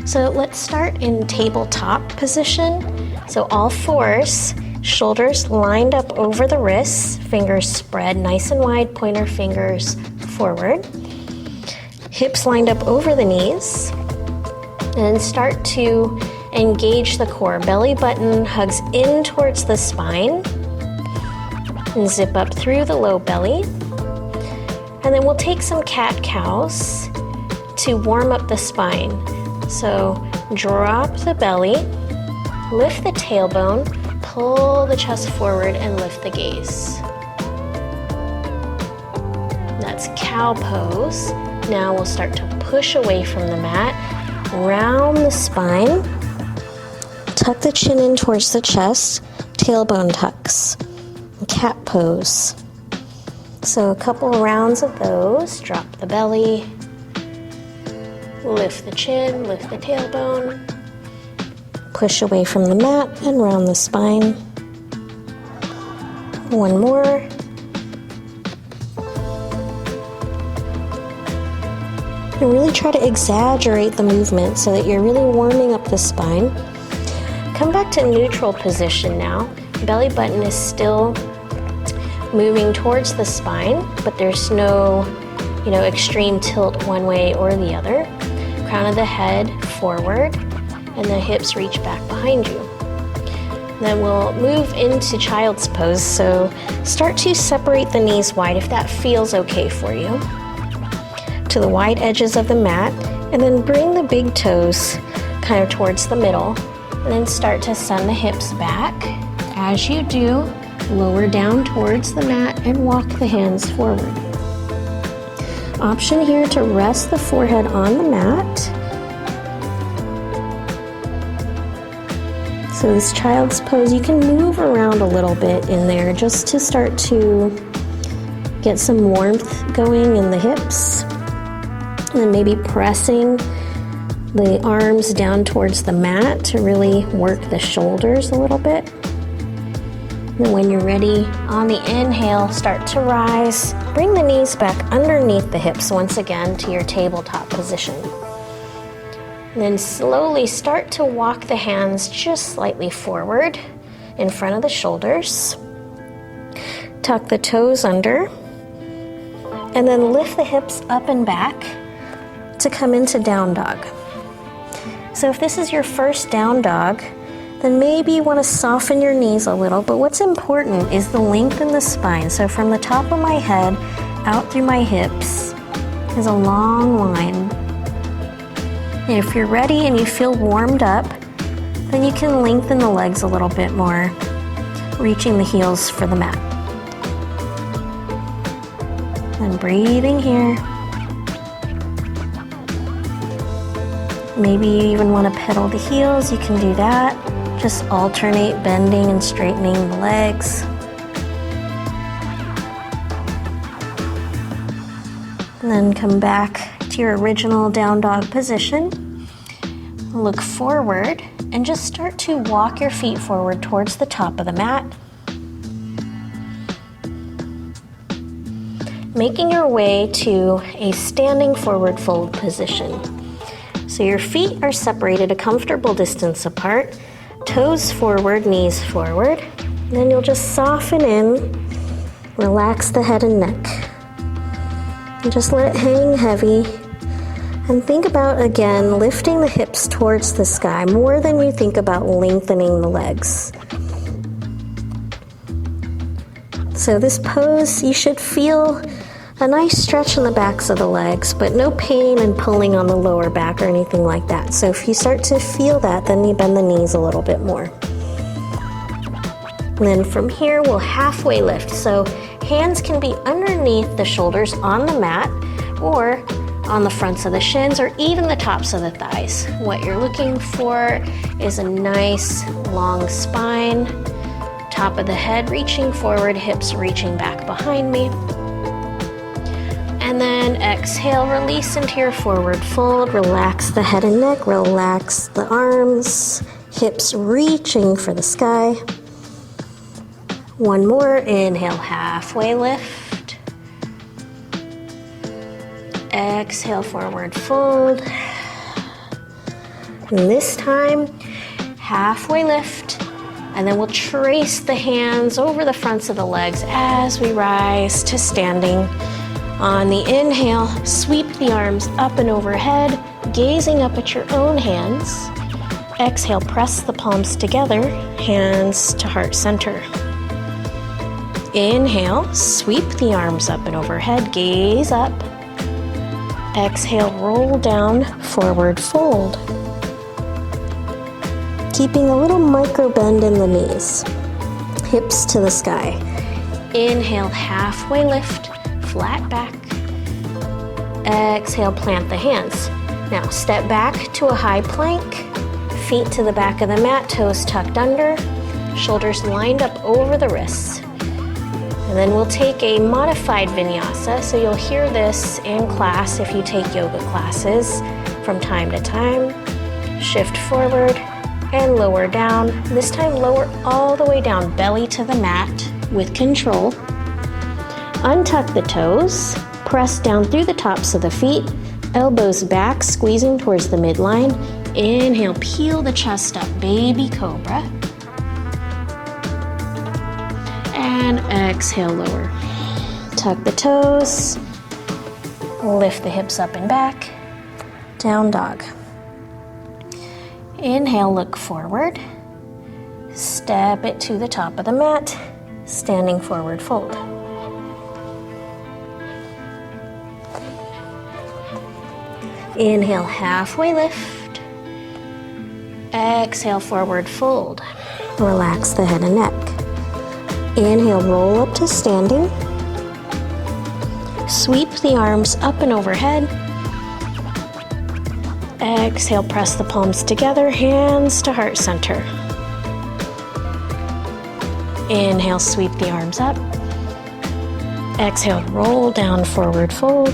So let's start in tabletop position. So all fours, shoulders lined up over the wrists, fingers spread nice and wide, pointer fingers forward. Hips lined up over the knees. And start to engage the core. Belly button hugs in towards the spine. And zip up through the low belly. And then we'll take some cat-cows to warm up the spine. So drop the belly, lift the tailbone, pull the chest forward and lift the gaze. That's cow pose. Now we'll start to push away from the mat, round the spine, tuck the chin in towards the chest, tailbone tucks, cat pose. So a couple rounds of those, drop the belly, lift the chin, lift the tailbone, push away from the mat and round the spine. One more. And really try to exaggerate the movement so that you're really warming up the spine. Come back to neutral position now. Belly button is still moving towards the spine, but there's no, extreme tilt one way or the other. Crown of the head forward, and the hips reach back behind you. Then we'll move into child's pose. So start to separate the knees wide if that feels okay for you, to the wide edges of the mat, and then bring the big toes kind of towards the middle, and then start to send the hips back. As you do, lower down towards the mat and walk the hands forward. Option here to rest the forehead on the mat. So this child's pose, you can move around a little bit in there just to start to get some warmth going in the hips. And then maybe pressing the arms down towards the mat to really work the shoulders a little bit. And when you're ready, on the inhale, start to rise. Bring the knees back underneath the hips once again to your tabletop position. And then slowly start to walk the hands just slightly forward in front of the shoulders. Tuck the toes under. And then lift the hips up and back to come into down dog. So if this is your first down dog, then maybe you want to soften your knees a little, but what's important is the length in the spine. So from the top of my head out through my hips is a long line. And if you're ready and you feel warmed up, then you can lengthen the legs a little bit more, reaching the heels for the mat. And breathing here. Maybe you even want to pedal the heels, you can do that. Just alternate bending and straightening the legs. And then come back to your original down dog position. Look forward and just start to walk your feet forward towards the top of the mat. Making your way to a standing forward fold position. So your feet are separated a comfortable distance apart. Toes forward, knees forward. And then you'll just soften in, relax the head and neck. And just let it hang heavy. And think about, again, lifting the hips towards the sky more than you think about lengthening the legs. So this pose, you should feel a nice stretch in the backs of the legs, but no pain and pulling on the lower back or anything like that. So if you start to feel that, then you bend the knees a little bit more. And then from here, we'll halfway lift. So hands can be underneath the shoulders on the mat or on the fronts of the shins or even the tops of the thighs. What you're looking for is a nice long spine, top of the head reaching forward, hips reaching back behind me. And then exhale, release into your forward fold. Relax the head and neck, relax the arms, hips reaching for the sky. One more, inhale, halfway lift. Exhale, forward fold. And this time, halfway lift, and then we'll trace the hands over the fronts of the legs as we rise to standing. On the inhale, sweep the arms up and overhead, gazing up at your own hands. Exhale, press the palms together, hands to heart center. Inhale, sweep the arms up and overhead, gaze up. Exhale, roll down, forward fold. Keeping a little micro bend in the knees, hips to the sky. Inhale, halfway lift, flat back. Exhale, plant the hands. Now step back to a high plank, feet to the back of the mat, toes tucked under, shoulders lined up over the wrists. And then we'll take a modified vinyasa, so you'll hear this in class if you take yoga classes from time to time. Shift forward and lower down. This time lower all the way down, belly to the mat with control. Untuck the toes, press down through the tops of the feet, elbows back, squeezing towards the midline. Inhale, peel the chest up, baby cobra. And exhale, lower. Tuck the toes, lift the hips up and back, down dog. Inhale, look forward, step it to the top of the mat, standing forward fold. Inhale, halfway lift, exhale, forward fold. Relax the head and neck. Inhale, roll up to standing. Sweep the arms up and overhead. Exhale, press the palms together, hands to heart center. Inhale, sweep the arms up. Exhale, roll down, forward fold.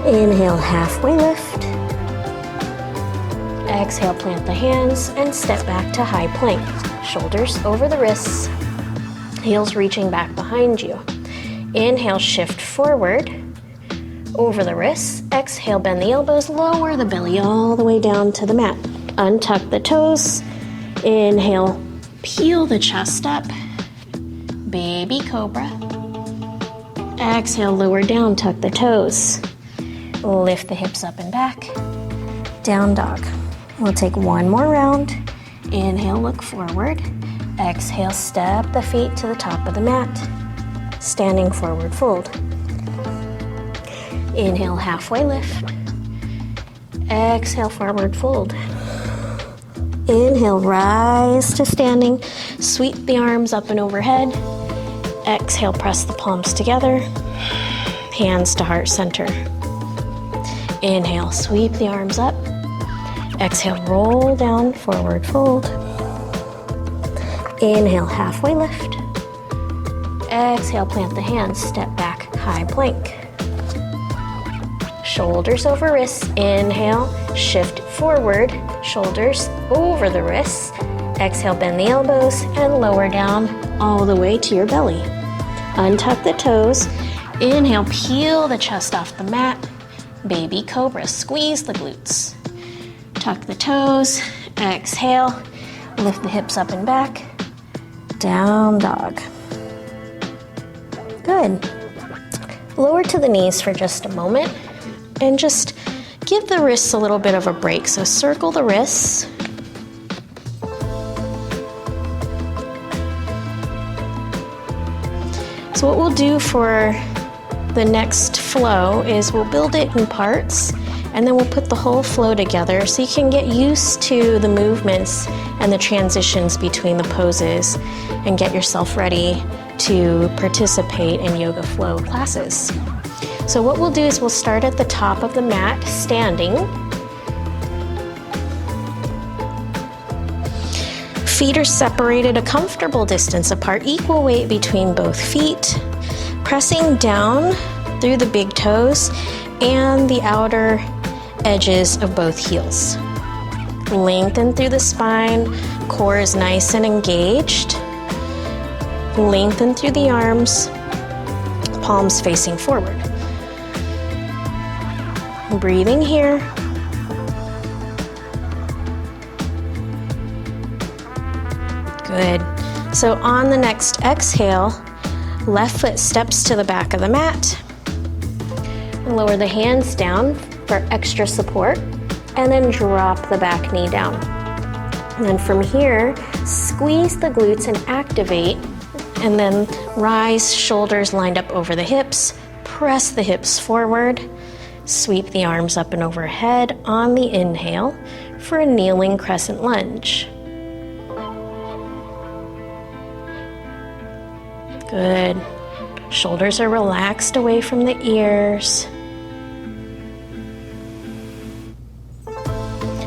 Inhale, halfway lift. Exhale, plant the hands and step back to high plank. Shoulders over the wrists, heels reaching back behind you. Inhale, shift forward over the wrists. Exhale, bend the elbows, lower the belly all the way down to the mat. Untuck the toes. Inhale, peel the chest up, baby cobra. Exhale, lower down, tuck the toes. Lift the hips up and back, down dog. We'll take one more round. Inhale, look forward. Exhale, step the feet to the top of the mat, standing forward fold. Inhale, halfway lift. Exhale, forward fold. Inhale, rise to standing. Sweep the arms up and overhead. Exhale, press the palms together. Hands to heart center. Inhale, sweep the arms up. Exhale, roll down, forward fold. Inhale, halfway lift. Exhale, plant the hands, step back, high plank. Shoulders over wrists. Inhale, shift forward, shoulders over the wrists. Exhale, bend the elbows and lower down all the way to your belly. Untuck the toes. Inhale, peel the chest off the mat. Baby cobra, squeeze the glutes. Tuck the toes. Exhale, lift the hips up and back. Down dog. Good. Lower to the knees for just a moment and just give the wrists a little bit of a break. So circle the wrists. So what we'll do for the next flow is we'll build it in parts and then we'll put the whole flow together so you can get used to the movements and the transitions between the poses and get yourself ready to participate in yoga flow classes. So what we'll do is we'll start at the top of the mat, standing. Feet are separated a comfortable distance apart, equal weight between both feet, pressing down through the big toes and the outer edges of both heels. Lengthen through the spine, core is nice and engaged. Lengthen through the arms, palms facing forward. Breathing here, Good. So on the next exhale, left foot steps to the back of the mat. Lower the hands down for extra support, and then drop the back knee down. And then from here, squeeze the glutes and activate, and then rise, shoulders lined up over the hips, press the hips forward, sweep the arms up and overhead on the inhale for a kneeling crescent lunge. Good. Shoulders are relaxed away from the ears.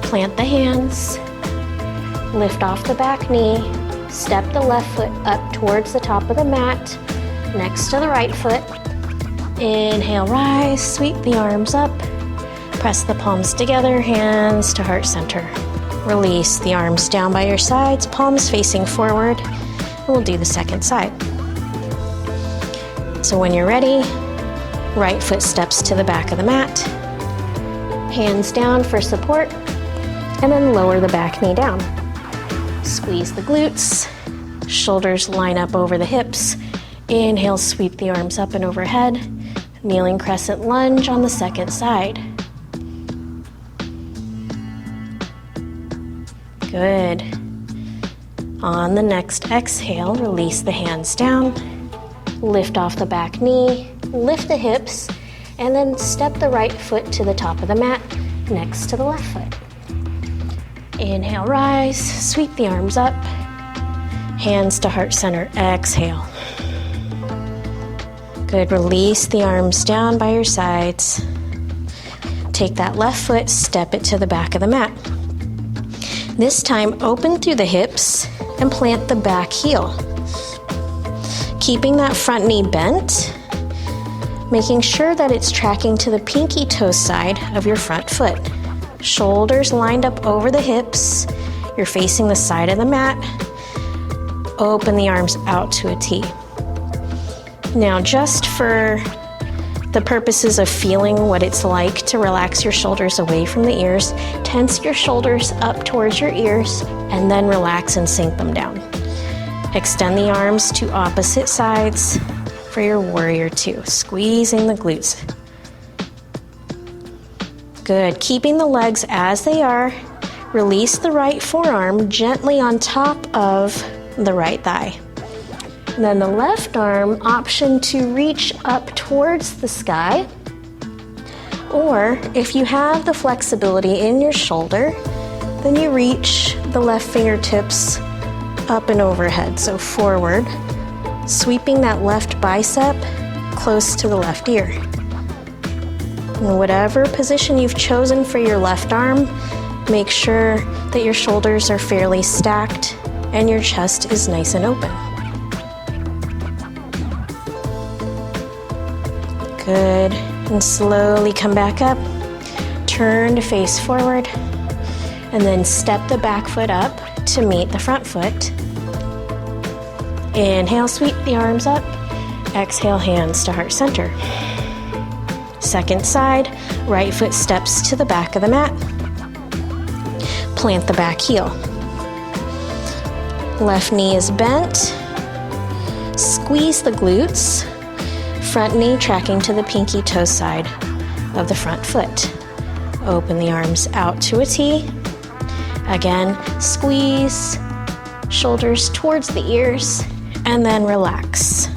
Plant the hands, lift off the back knee, step the left foot up towards the top of the mat, next to the right foot. Inhale, rise, sweep the arms up, press the palms together, hands to heart center. Release the arms down by your sides, palms facing forward. We'll do the second side. So when you're ready, right foot steps to the back of the mat, hands down for support, and then lower the back knee down. Squeeze the glutes, shoulders line up over the hips. Inhale, sweep the arms up and overhead. Kneeling crescent lunge on the second side. Good. On the next exhale, release the hands down. Lift off the back knee, lift the hips, and then step the right foot to the top of the mat, next to the left foot. Inhale, rise, sweep the arms up, hands to heart center, exhale. Good, release the arms down by your sides. Take that left foot, step it to the back of the mat. This time, open through the hips and plant the back heel. Keeping that front knee bent, making sure that it's tracking to the pinky toe side of your front foot. Shoulders lined up over the hips. You're facing the side of the mat. Open the arms out to a T. Now, just for the purposes of feeling what it's like to relax your shoulders away from the ears, tense your shoulders up towards your ears and then relax and sink them down. Extend the arms to opposite sides for your warrior two, squeezing the glutes. Good, keeping the legs as they are. Release the right forearm gently on top of the right thigh. And then the left arm, option to reach up towards the sky. Or if you have the flexibility in your shoulder, then you reach the left fingertips up and overhead, so forward, sweeping that left bicep close to the left ear. In whatever position you've chosen for your left arm, make sure that your shoulders are fairly stacked and your chest is nice and open. Good, and slowly come back up, turn to face forward, and then step the back foot up to meet the front foot. Inhale, sweep the arms up. Exhale, hands to heart center. Second side, right foot steps to the back of the mat. Plant the back heel. Left knee is bent. Squeeze the glutes. Front knee tracking to the pinky toe side of the front foot. Open the arms out to a T. Again, squeeze, shoulders towards the ears, and then relax.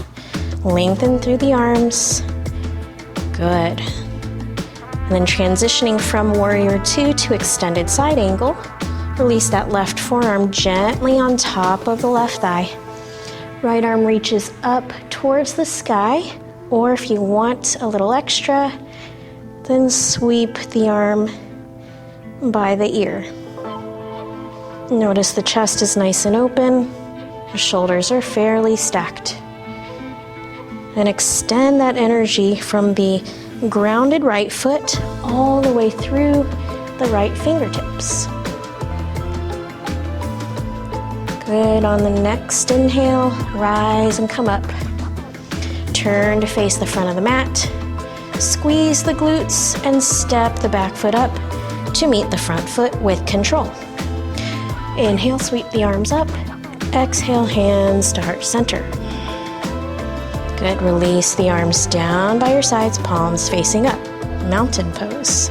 Lengthen through the arms. Good. And then transitioning from warrior two to extended side angle, release that left forearm gently on top of the left thigh. Right arm reaches up towards the sky, or if you want a little extra, then sweep the arm by the ear. Notice the chest is nice and open, the shoulders are fairly stacked. And extend that energy from the grounded right foot all the way through the right fingertips. Good, on the next inhale, rise and come up. Turn to face the front of the mat. Squeeze the glutes and step the back foot up to meet the front foot with control. Inhale, sweep the arms up. Exhale, hands to heart center. Good, release the arms down by your sides, palms facing up, mountain pose.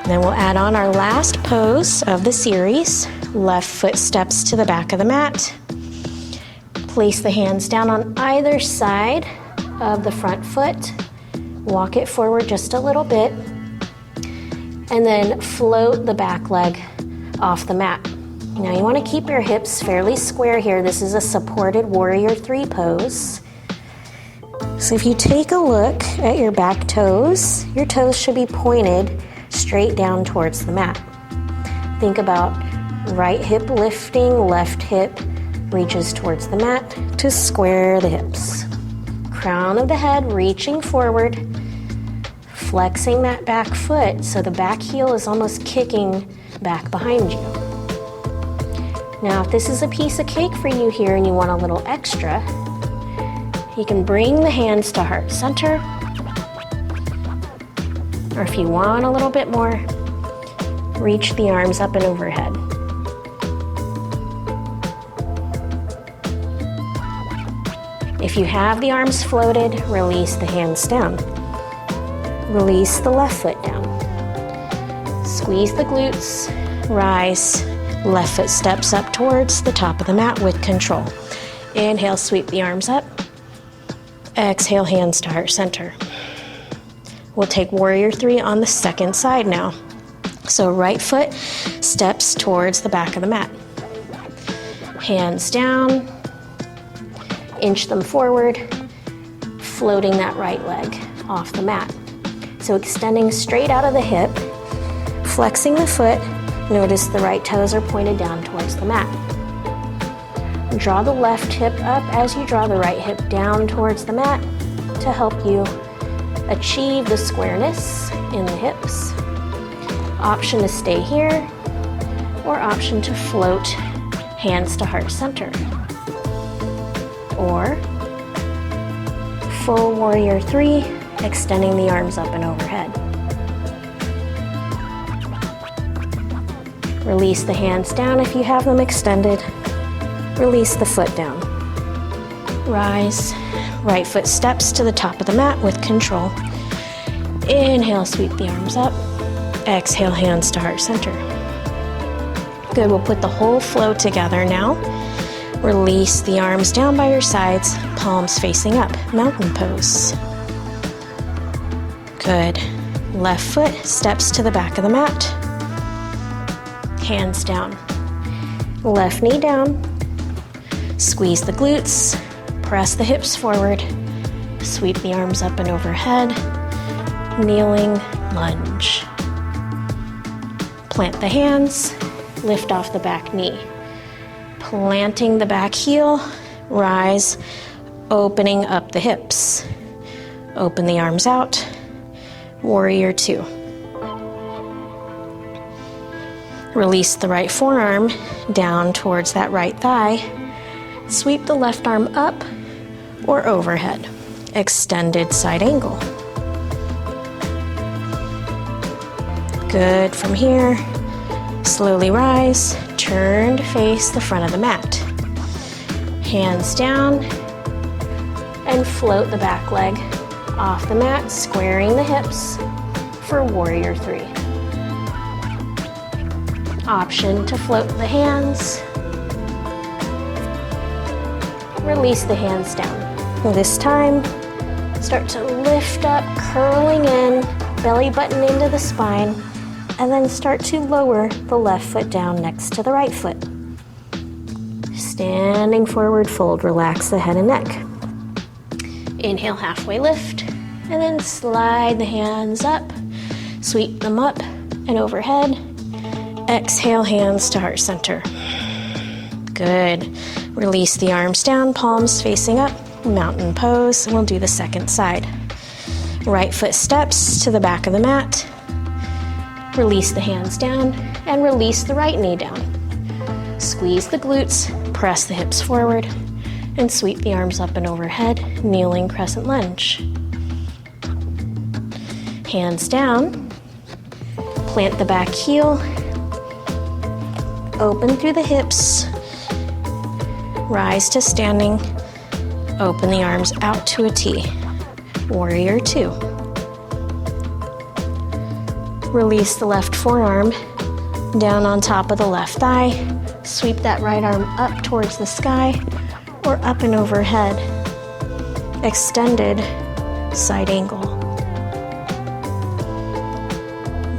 Then we'll add on our last pose of the series. Left foot steps to the back of the mat. Place the hands down on either side of the front foot. Walk it forward just a little bit. And then float the back leg off the mat. Now you want to keep your hips fairly square here. This is a supported warrior 3 pose. So if you take a look at your back toes, your toes should be pointed straight down towards the mat. Think about right hip lifting, left hip reaches towards the mat to square the hips. Crown of the head reaching forward, flexing that back foot so the back heel is almost kicking back behind you. Now, if this is a piece of cake for you here and you want a little extra, you can bring the hands to heart center, or if you want a little bit more, reach the arms up and overhead. If you have the arms floated, release the hands down. Release the left foot down. Squeeze the glutes, rise, left foot steps up towards the top of the mat with control. Inhale, sweep the arms up. Exhale, hands to heart center. We'll take warrior 3 on the second side now. So right foot steps towards the back of the mat. Hands down, inch them forward, floating that right leg off the mat. So extending straight out of the hip, flexing the foot, notice the right toes are pointed down towards the mat. Draw the left hip up as you draw the right hip down towards the mat to help you achieve the squareness in the hips. Option to stay here, or option to float hands to heart center. Or full warrior 3, extending the arms up and overhead. Release the hands down if you have them extended. Release the foot down. Rise, right foot steps to the top of the mat with control. Inhale, sweep the arms up. Exhale, hands to heart center. Good, we'll put the whole flow together now. Release the arms down by your sides, palms facing up, mountain pose. Good. Left foot steps to the back of the mat. Hands down. Left knee down. Squeeze the glutes, press the hips forward, sweep the arms up and overhead, kneeling lunge. Plant the hands, lift off the back knee. Planting the back heel, rise, opening up the hips. Open the arms out, warrior 2. Release the right forearm down towards that right thigh. Sweep the left arm up or overhead. Extended side angle. Good. From here, slowly rise, turn to face the front of the mat. Hands down and float the back leg off the mat, squaring the hips for warrior 3. Option to float the hands. Release the hands down. This time, start to lift up, curling in, belly button into the spine, and then start to lower the left foot down next to the right foot. Standing forward fold, relax the head and neck. Inhale, halfway lift, and then slide the hands up, sweep them up and overhead. Exhale, hands to heart center. Good. Release the arms down, palms facing up, mountain pose, and we'll do the second side. Right foot steps to the back of the mat. Release the hands down and release the right knee down. Squeeze the glutes, press the hips forward, and sweep the arms up and overhead, kneeling crescent lunge. Hands down, plant the back heel, open through the hips, Rise to standing. Open the arms out to a T. Warrior two. Release the left forearm down on top of the left thigh. Sweep that right arm up towards the sky or up and overhead. Extended side angle.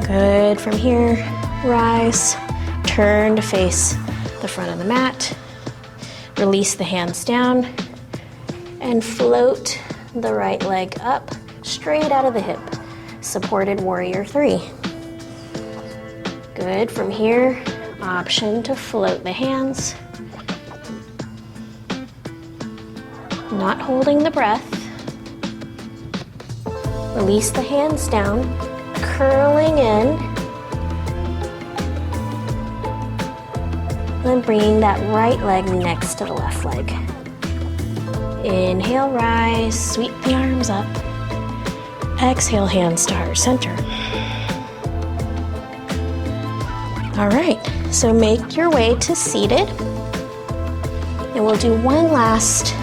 Good. From here, rise, turn to face the front of the mat. Release the hands down and float the right leg up, straight out of the hip. Supported warrior three. Good. From here, option to float the hands. Not holding the breath. Release the hands down, curling in. Then bringing that right leg next to the left leg. Inhale, rise, sweep the arms up. Exhale, hands to heart center. All right, so make your way to seated. And we'll do one last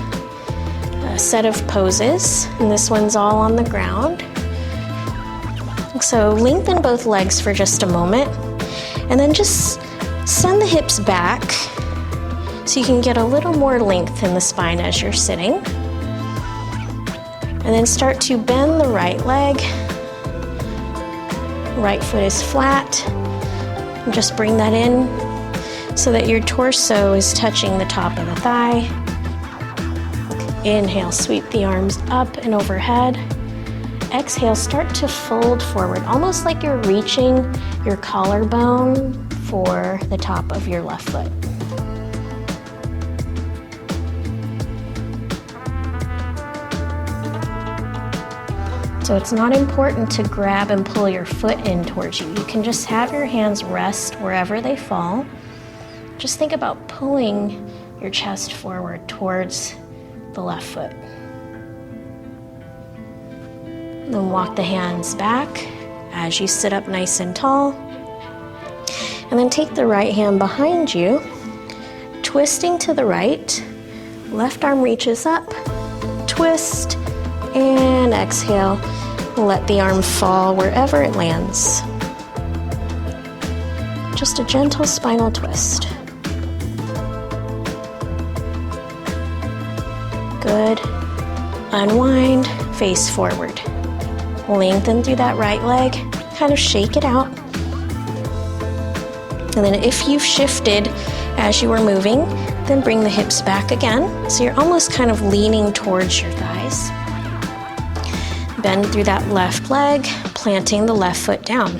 set of poses, and this one's all on the ground. So lengthen both legs for just a moment, and then just send the hips back so you can get a little more length in the spine as you're sitting. And then start to bend the right leg. Right foot is flat. And just bring that in so that your torso is touching the top of the thigh. Inhale, sweep the arms up and overhead. Exhale, start to fold forward, almost like you're reaching your collarbone for the top of your left foot. So it's not important to grab and pull your foot in towards you. You can just have your hands rest wherever they fall. Just think about pulling your chest forward towards the left foot. Then walk the hands back as you sit up nice and tall. And then take the right hand behind you, twisting to the right. Left arm reaches up, twist, and exhale. Let the arm fall wherever it lands. Just a gentle spinal twist. Good. Unwind, face forward. Lengthen through that right leg, kind of shake it out. And then if you've shifted as you were moving, then bring the hips back again. So you're almost kind of leaning towards your thighs. Bend through that left leg, planting the left foot down.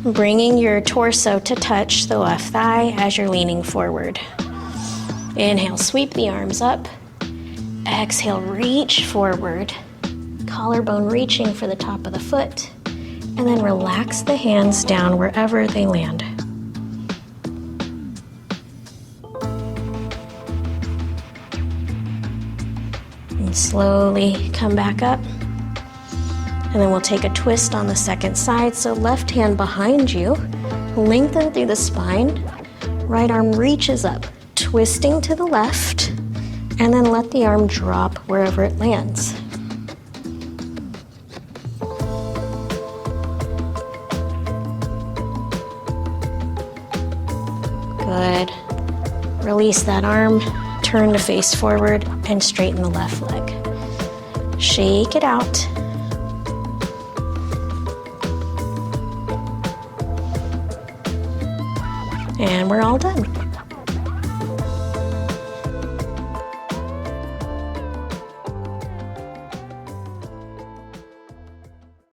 Bringing your torso to touch the left thigh as you're leaning forward. Inhale, sweep the arms up. Exhale, reach forward. Collarbone reaching for the top of the foot. And then relax the hands down wherever they land. And slowly come back up. And then we'll take a twist on the second side. So left hand behind you, lengthen through the spine. Right arm reaches up, twisting to the left, and then let the arm drop wherever it lands. Good. Release that arm, turn to face forward, and straighten the left leg. Shake it out. And we're all done.